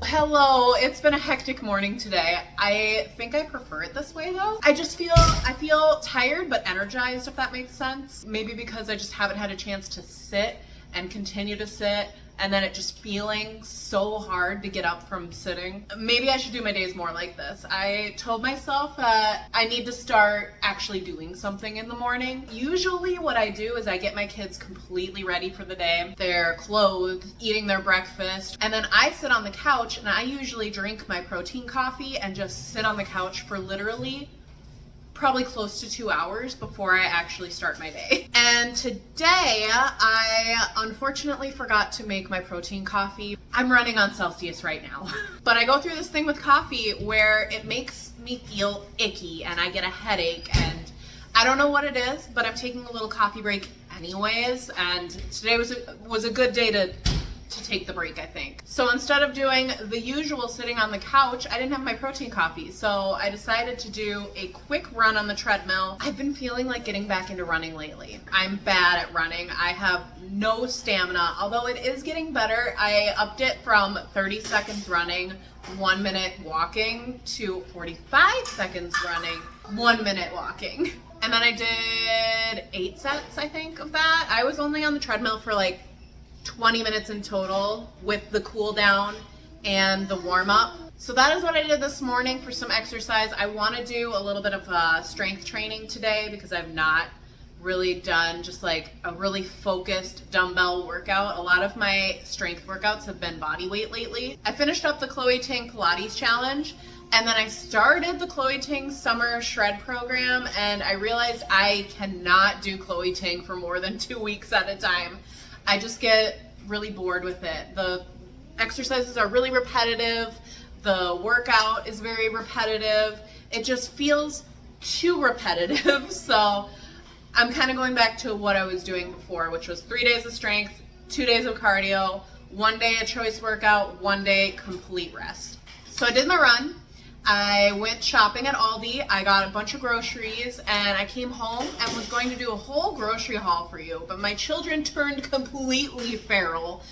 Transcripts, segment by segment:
Hello, it's been a hectic morning today. I think I prefer it this way though. I feel tired but energized, if that makes sense. Maybe because I just haven't had a chance to sit and continue to sit, and then it just feeling so hard to get up from sitting. Maybe I should do my days more like this. I told myself that I need to start actually doing something in the morning. Usually what I do is I get my kids completely ready for the day. They're clothed, eating their breakfast, and then I sit on the couch and I usually drink my protein coffee and just sit on the couch for literally probably close to 2 hours before I actually start my day. And today I unfortunately forgot to make my protein coffee. I'm running on Celsius right now. But I go through this thing with coffee where it makes me feel icky and I get a headache, and I don't know what it is, but I'm taking a little coffee break anyways, and today was a good day to take the break, I think. So instead of doing the usual sitting on the couch, I didn't have my protein coffee. So I decided to do a quick run on the treadmill. I've been feeling like getting back into running lately. I'm bad at running. I have no stamina, although it is getting better. I upped it from 30 seconds running, 1 minute walking, to 45 seconds running, 1 minute walking. And then I did 8 sets, I think, of that. I was only on the treadmill for like 20 minutes in total with the cool down and the warm up. So that is what I did this morning for some exercise. I want to do a little bit of strength training today because I've not really done just like a really focused dumbbell workout. A lot of my strength workouts have been body weight lately. I finished up the Chloe Ting Pilates challenge, and then I started the Chloe Ting summer shred program, and I realized I cannot do Chloe Ting for more than 2 weeks at a time. I just get really bored with it. The exercises are really repetitive. The workout is very repetitive. It just feels too repetitive. So I'm kind of going back to what I was doing before, which was 3 days of strength, 2 days of cardio, 1 day a choice workout, 1 day complete rest. So I did my run. I went shopping at Aldi. I got a bunch of groceries, and I came home and was going to do a whole grocery haul for you, but my children turned completely feral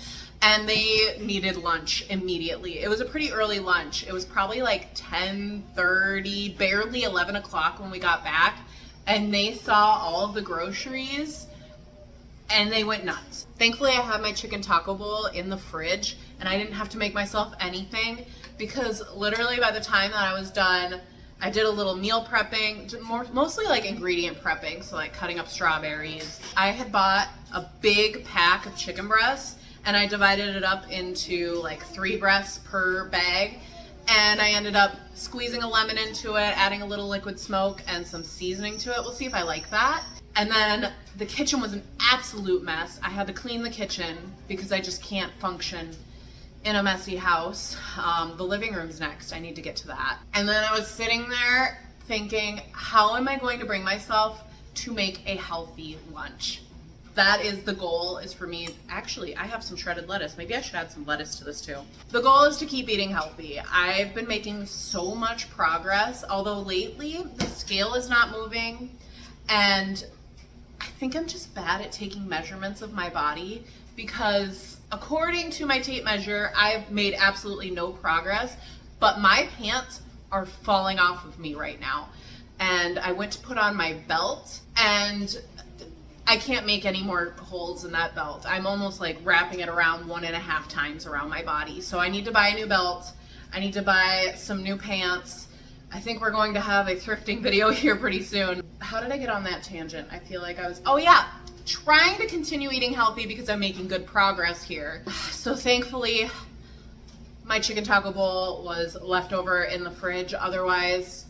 and they needed lunch immediately. It was a pretty early lunch. It was probably like 10:30, barely 11 o'clock when we got back, and they saw all of the groceries and they went nuts. Thankfully, I had my chicken taco bowl in the fridge and I didn't have to make myself anything, because literally by the time that I was done, I did a little meal prepping, mostly like ingredient prepping, so like cutting up strawberries. I had bought a big pack of chicken breasts and I divided it up into like 3 breasts per bag, and I ended up squeezing a lemon into it, adding a little liquid smoke and some seasoning to it. We'll see if I like that. And then the kitchen was an absolute mess. I had to clean the kitchen because I just can't function in a messy house. The living room's next. I need to get to that. And then I was sitting there thinking, how am I going to bring myself to make a healthy lunch? That is the goal, is for me. Actually, I have some shredded lettuce. Maybe I should add some lettuce to this too. The goal is to keep eating healthy. I've been making so much progress, although lately the scale is not moving, and I think I'm just bad at taking measurements of my body, because according to my tape measure, I've made absolutely no progress, but my pants are falling off of me right now. And I went to put on my belt, and I can't make any more holes in that belt. I'm almost like wrapping it around 1.5 times around my body. So I need to buy a new belt. I need to buy some new pants. I think we're going to have a thrifting video here pretty soon. How did I get on that tangent? I feel like I was, oh yeah, trying to continue eating healthy because I'm making good progress here. So thankfully, my chicken taco bowl was left over in the fridge. Otherwise,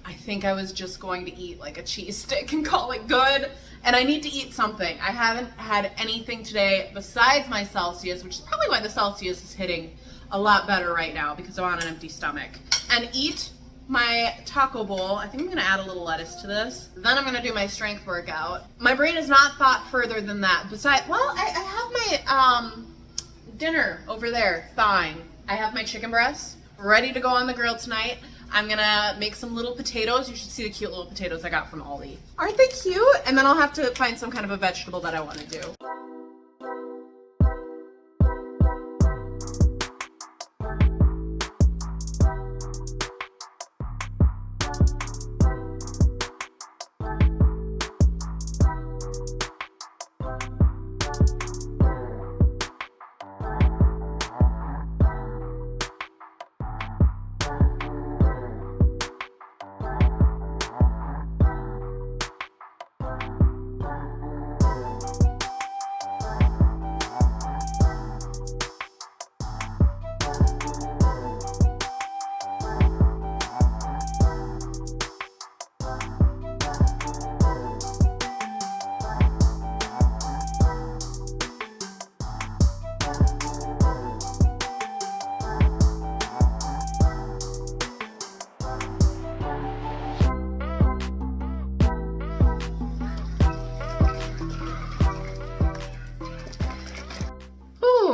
I think I was just going to eat like a cheese stick and call it good. And I need to eat something. I haven't had anything today besides my Celsius, which is probably why the Celsius is hitting a lot better right now because I'm on an empty stomach. And eat my taco bowl. I think I'm gonna add a little lettuce to this. Then I'm gonna do my strength workout. My brain has not thought further than that. Besides, well, I have my dinner over there thawing. I have my chicken breasts ready to go on the grill tonight. I'm gonna make some little potatoes. You should see the cute little potatoes I got from Aldi. Aren't they cute? And then I'll have to find some kind of a vegetable that I wanna do.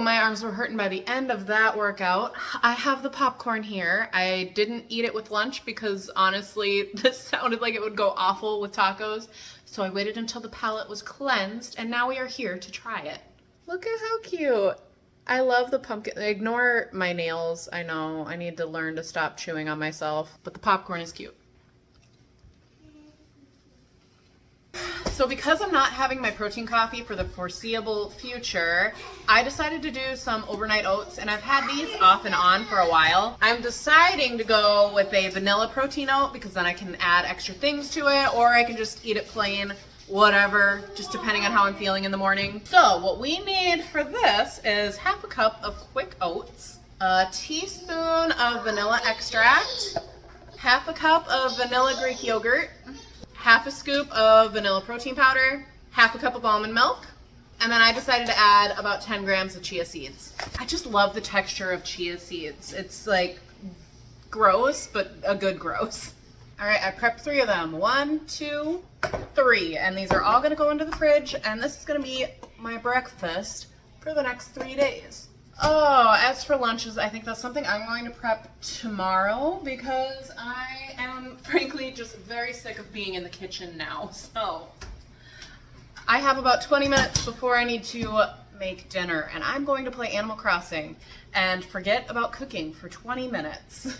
My arms were hurting by the end of that workout. I have the popcorn here. I didn't eat it with lunch because honestly, this sounded like it would go awful with tacos. So I waited until the palate was cleansed and now we are here to try it. Look at how cute. I love the pumpkin. Ignore my nails. I know I need to learn to stop chewing on myself, but the popcorn is cute. So because I'm not having my protein coffee for the foreseeable future, I decided to do some overnight oats, and I've had these off and on for a while. I'm deciding to go with a vanilla protein oat because then I can add extra things to it, or I can just eat it plain, whatever, just depending on how I'm feeling in the morning. So what we need for this is half a cup of quick oats, a teaspoon of vanilla extract, half a cup of vanilla Greek yogurt, half a scoop of vanilla protein powder, half a cup of almond milk, and then I decided to add about 10 grams of chia seeds. I just love the texture of chia seeds. It's like gross, but a good gross. All right, I prepped 3 of them. 1, 2, 3. And these are all gonna go into the fridge, and this is gonna be my breakfast for the next 3 days. Oh, as for lunches, I think that's something I'm going to prep tomorrow because I am frankly just very sick of being in the kitchen now. So I have about 20 minutes before I need to make dinner, and I'm going to play Animal Crossing and forget about cooking for 20 minutes.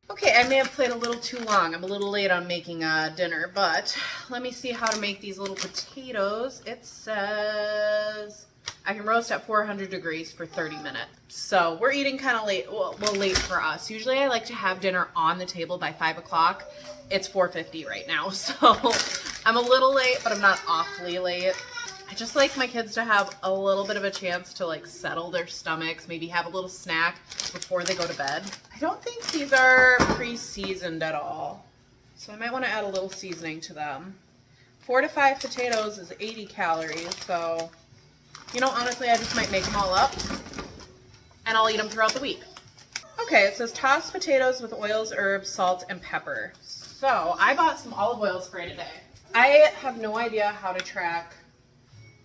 Okay, I may have played a little too long. I'm a little late on making dinner, but let me see how to make these little potatoes. It says I can roast at 400 degrees for 30 minutes. So we're eating kind of late, well, late for us. Usually I like to have dinner on the table by 5 o'clock. It's 4:50 right now, so I'm a little late, but I'm not awfully late. I just like my kids to have a little bit of a chance to like settle their stomachs, maybe have a little snack before they go to bed. I don't think these are pre-seasoned at all, so I might want to add a little seasoning to them. 4 to 5 potatoes is 80 calories, so, you know, honestly, I just might make them all up, and I'll eat them throughout the week. Okay, it says toss potatoes with oils, herbs, salt, and pepper. So, I bought some olive oil spray today. I have no idea how to track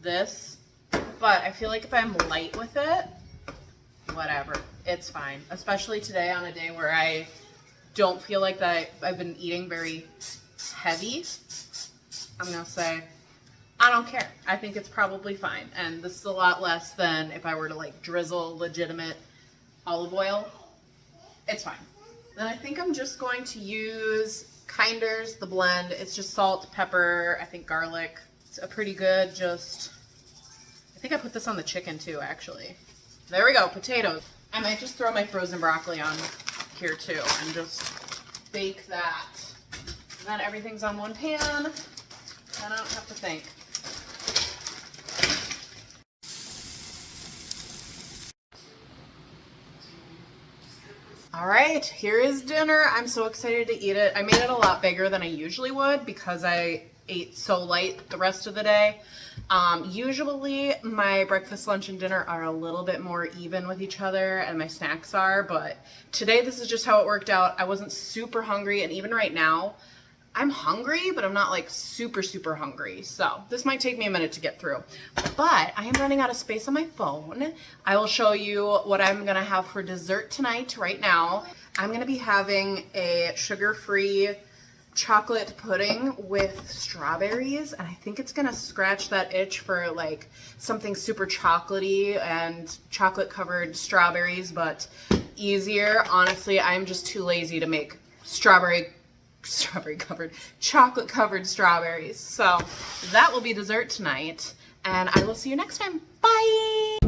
this, but I feel like if I'm light with it, whatever, it's fine. Especially today on a day where I don't feel like that I've been eating very heavy. I'm gonna say, I don't care. I think it's probably fine. And this is a lot less than if I were to like drizzle legitimate olive oil. It's fine. Then I think I'm just going to use Kinder's, the blend. It's just salt, pepper, I think garlic. It's a pretty good, I think I put this on the chicken too, actually. There we go, potatoes. I might just throw my frozen broccoli on here too and just bake that. And then everything's on one pan, and I don't have to think. All right, here is dinner. I'm so excited to eat it. I made it a lot bigger than I usually would because I ate so light the rest of the day. Usually my breakfast, lunch, and dinner are a little bit more even with each other, and my snacks are, but today this is just how it worked out. I wasn't super hungry, and even right now, I'm hungry, but I'm not like super hungry. So this might take me a minute to get through, but I am running out of space on my phone. I will show you what I'm gonna have for dessert tonight right now. I'm gonna be having a sugar-free chocolate pudding with strawberries, and I think it's gonna scratch that itch for like something super chocolatey and chocolate covered strawberries, but easier. Honestly, I'm just too lazy to make chocolate covered strawberries. So that will be dessert tonight, and I will see you next time. Bye.